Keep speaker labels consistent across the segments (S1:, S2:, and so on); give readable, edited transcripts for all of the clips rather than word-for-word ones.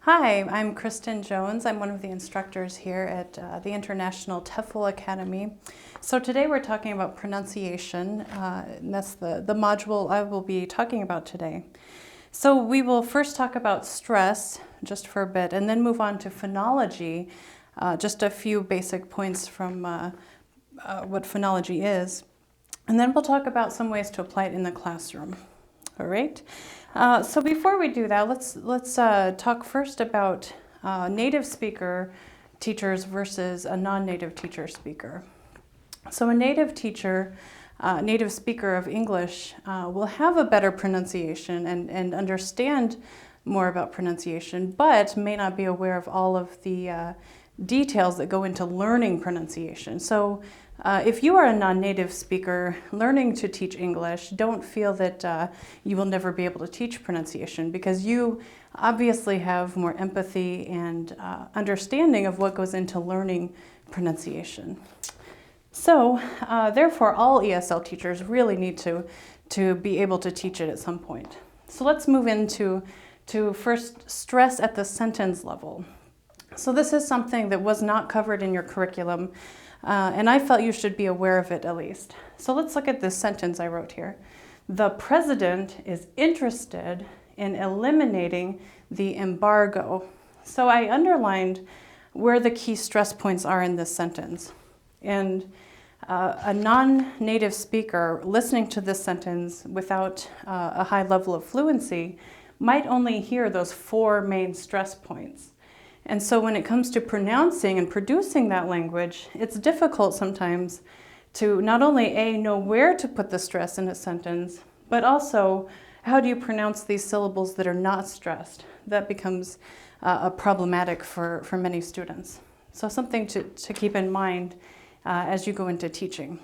S1: Hi, I'm Kristen Jones. I'm one of the instructors here at the International TEFL Academy. So today we're talking about pronunciation, and that's the module I will be talking about today. So we will first talk about stress just for a bit and then move on to phonology, just a few basic points from what phonology is. And then we'll talk about some ways to apply it in the classroom. All right. So before we do that, let's talk first about native speaker teachers versus a non-native teacher speaker. So a native teacher, native speaker of English will have a better pronunciation and understand more about pronunciation, but may not be aware of all of the details that go into learning pronunciation. So if you are a non-native speaker learning to teach English, don't feel that you will never be able to teach pronunciation, because you obviously have more empathy and understanding of what goes into learning pronunciation. So therefore, all ESL teachers really need to be able to teach it at some point. So let's move into first stress at the sentence level. So this is something that was not covered in your curriculum, and I felt you should be aware of it at least. So let's look at this sentence I wrote here. The president is interested in eliminating the embargo. So I underlined where the key stress points are in this sentence. And a non-native speaker listening to this sentence without a high level of fluency might only hear those four main stress points. And so when it comes to pronouncing and producing that language, it's difficult sometimes to not only know where to put the stress in a sentence, but also how do you pronounce these syllables that are not stressed. That becomes problematic for many students. So something to keep in mind as you go into teaching.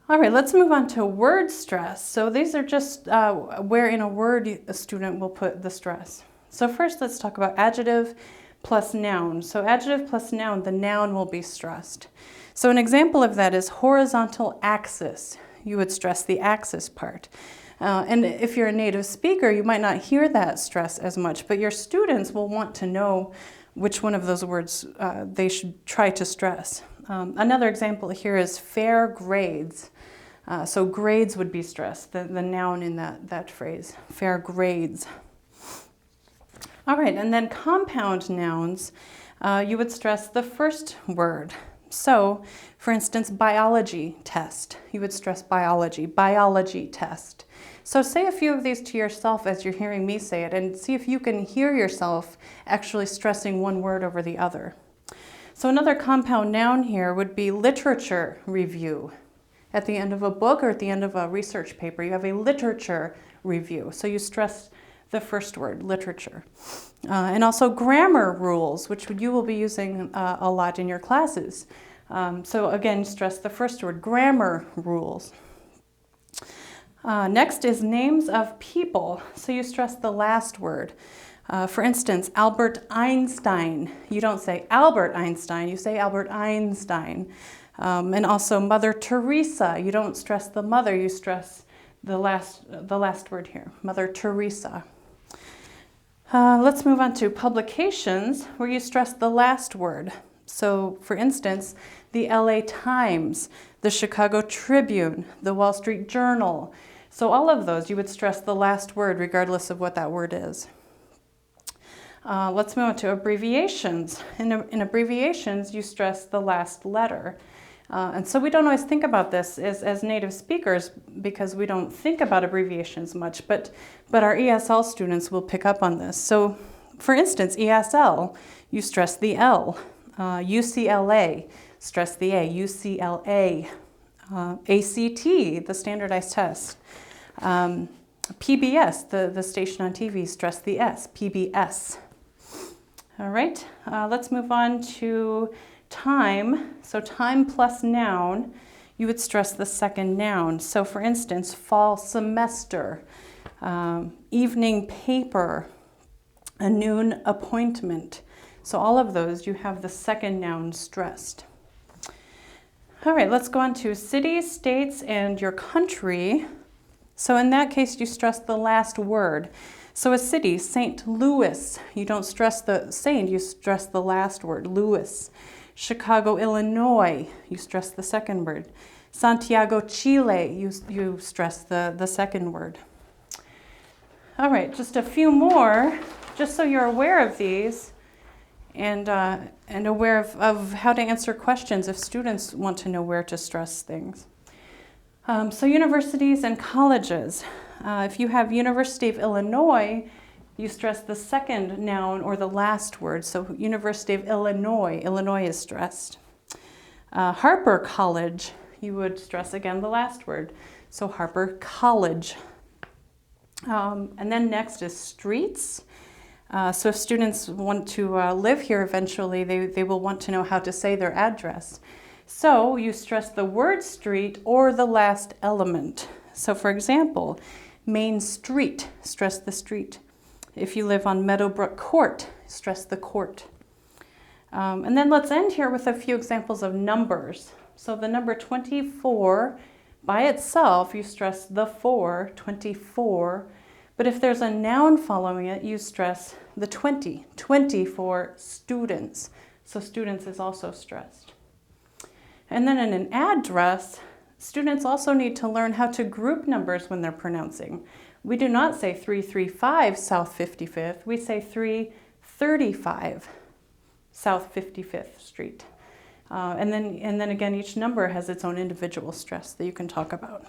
S1: All right, let's move on to word stress. So these are just where in a word a student will put the stress. So first, let's talk about adjective plus noun. So adjective plus noun, the noun will be stressed. So an example of that is horizontal axis. You would stress the axis part. And if you're a native speaker, you might not hear that stress as much, but your students will want to know which one of those words they should try to stress. Another example here is fair grades. So grades would be stressed, the noun in that phrase, fair grades. All right, and then compound nouns, you would stress the first word. So, for instance, biology test. You would stress biology test. So say a few of these to yourself as you're hearing me say it, and see if you can hear yourself actually stressing one word over the other. So another compound noun here would be literature review. At the end of a book or at the end of a research paper, you have a literature review. So you stress the first word, literature. And also grammar rules, which you will be using a lot in your classes. So again, stress the first word, grammar rules. Next is names of people. So you stress the last word. For instance, Albert Einstein. You don't say Albert Einstein, you say Albert Einstein. And also Mother Teresa. You don't stress the mother, you stress the last word here, Mother Teresa. Let's move on to publications, where you stress the last word. So, for instance, the LA Times, the Chicago Tribune, the Wall Street Journal. So all of those, you would stress the last word regardless of what that word is. Let's move on to abbreviations. In abbreviations, you stress the last letter. And so we don't always think about this as native speakers because we don't think about abbreviations much, but our ESL students will pick up on this. So for instance, ESL, you stress the L. UCLA, stress the A. UCLA. ACT, the standardized test. PBS, the station on TV, stress the S. PBS. All right, let's move on to time. So time plus noun, you would stress the second noun. So for instance, fall semester, evening paper, a noon appointment. So all of those, you have the second noun stressed. All right, let's go on to cities, states, and your country. So in that case, you stress the last word. So a city, St. Louis, you don't stress the Saint, you stress the last word, Louis. Chicago, Illinois, you stress the second word. Santiago, Chile, you stress the second word. All right, just a few more, just so you're aware of these and aware of how to answer questions if students want to know where to stress things. So universities and colleges. If you have University of Illinois, you stress the second noun or the last word. So University of Illinois, Illinois is stressed. Harper College, you would stress again the last word. So Harper College. And then next is streets. So if students want to live here eventually, they will want to know how to say their address. So you stress the word street or the last element. So for example, Main Street, stress the street. If you live on Meadowbrook Court, stress the court. And then let's end here with a few examples of numbers. So the number 24, by itself, you stress the 4, 24. But if there's a noun following it, you stress the 20, 20 for students. So students is also stressed. And then in an address, students also need to learn how to group numbers when they're pronouncing. We do not say 335 South 55th, we say 335 South 55th Street. And then again, each number has its own individual stress that you can talk about.